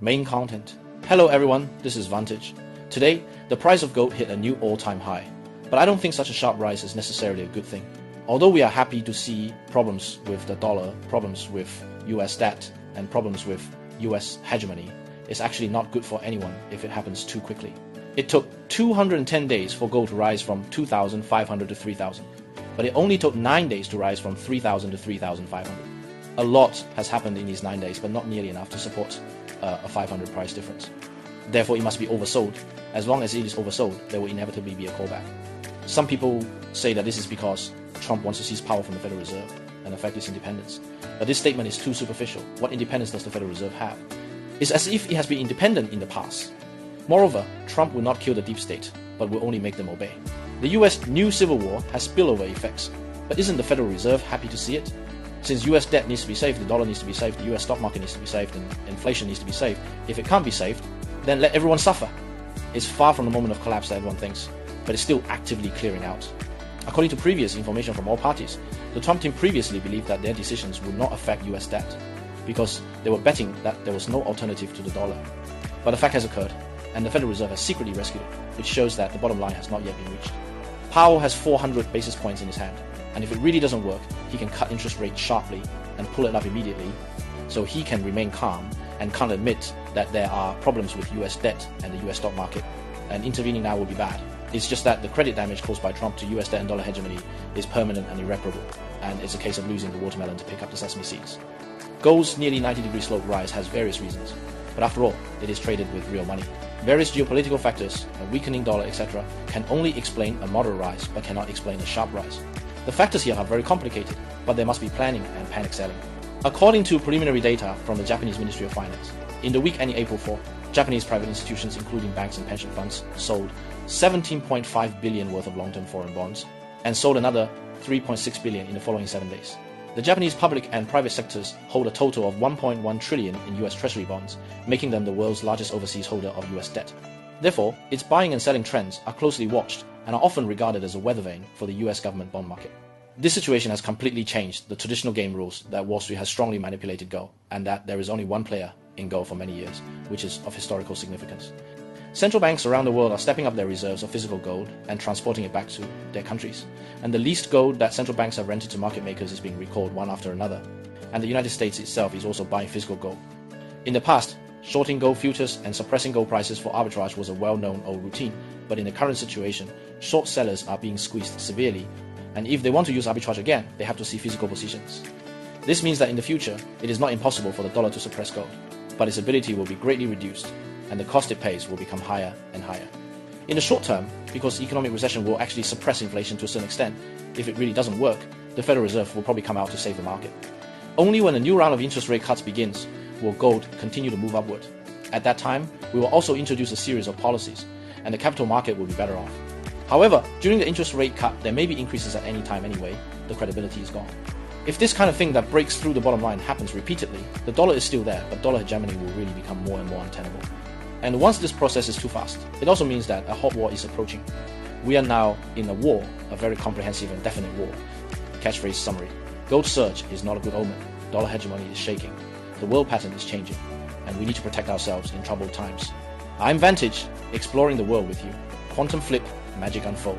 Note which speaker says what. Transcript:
Speaker 1: Main content. Hello everyone, this is Vantage. Today, the price of gold hit a new all-time high. But I don't think such a sharp rise is necessarily a good thing. Although we are happy to see problems with the dollar, problems with US debt, and problems with US hegemony, it's actually not good for anyone if it happens too quickly. It took 210 days for gold to rise from 2,500 to 3,000, but it only took 9 days to rise from 3,000 to 3,500. A lot has happened in these 9 days, but not nearly enough to support a 500 price difference. Therefore, it must be oversold. As long as it is oversold, there will inevitably be a callback. Some people say that this is because Trump wants to seize power from the Federal Reserve and affect its independence. But this statement is too superficial. What independence does the Federal Reserve have? It's as if it has been independent in the past. Moreover, Trump will not kill the deep state, but will only make them obey. The US new civil war has spillover effects, but isn't the Federal Reserve happy to see it? Since US debt needs to be saved, the dollar needs to be saved, the US stock market needs to be saved, and inflation needs to be saved. If it can't be saved, then let everyone suffer. It's far from the moment of collapse that everyone thinks, but it's still actively clearing out. According to previous information from all parties, the Trump team previously believed that their decisions would not affect US debt, because they were betting that there was no alternative to the dollar. But the fact has occurred, and the Federal Reserve has secretly rescued it, which shows that the bottom line has not yet been reached. Powell has 400 basis points in his hand, and if it really doesn't work, he can cut interest rates sharply and pull it up immediately, so he can remain calm and can't admit that there are problems with US debt and the US stock market, and intervening now will be bad. It's just that the credit damage caused by Trump to US debt and dollar hegemony is permanent and irreparable, and it's a case of losing the watermelon to pick up the sesame seeds. Gold's nearly 90-degree slope rise has various reasons, but after all, it is traded with real money. Various geopolitical factors, a weakening dollar, etc., can only explain a moderate rise, but cannot explain a sharp rise. The factors here are very complicated, but there must be planning and panic selling. According to preliminary data from the Japanese Ministry of Finance, in the week ending April 4, Japanese private institutions, including banks and pension funds, sold 17.5 billion worth of long-term foreign bonds and sold another 3.6 billion in the following 7 days. The Japanese public and private sectors hold a total of 1.1 trillion in US Treasury bonds, making them the world's largest overseas holder of US debt. Therefore, its buying and selling trends are closely watched and are often regarded as a weather vane for the US government bond market. This situation has completely changed the traditional game rules that Wall Street has strongly manipulated gold, and that there is only one player in gold for many years, which is of historical significance. Central banks around the world are stepping up their reserves of physical gold and transporting it back to their countries, and the leased gold that central banks have rented to market makers is being recalled one after another, and the United States itself is also buying physical gold. In the past, shorting gold futures and suppressing gold prices for arbitrage was a well-known old routine, but in the current situation, short sellers are being squeezed severely, and if they want to use arbitrage again, they have to see physical positions. This means that in the future, it is not impossible for the dollar to suppress gold, but its ability will be greatly reduced, and the cost it pays will become higher and higher. In the short term, because economic recession will actually suppress inflation to a certain extent, if it really doesn't work, the Federal Reserve will probably come out to save the market. Only when a new round of interest rate cuts begins will gold continue to move upward. At that time, we will also introduce a series of policies, and the capital market will be better off. However, during the interest rate cut, there may be increases at any time anyway. The credibility is gone. If this kind of thing that breaks through the bottom line happens repeatedly, the dollar is still there, but dollar hegemony will really become more and more untenable. And once this process is too fast, it also means that a hot war is approaching. We are now in a war, a very comprehensive and definite war. Catchphrase summary: gold surge is not a good omen. Dollar hegemony is shaking. The world pattern is changing, and we need to protect ourselves in troubled times. I'm Vantage, exploring the world with you. Quantum flip, magic unfold.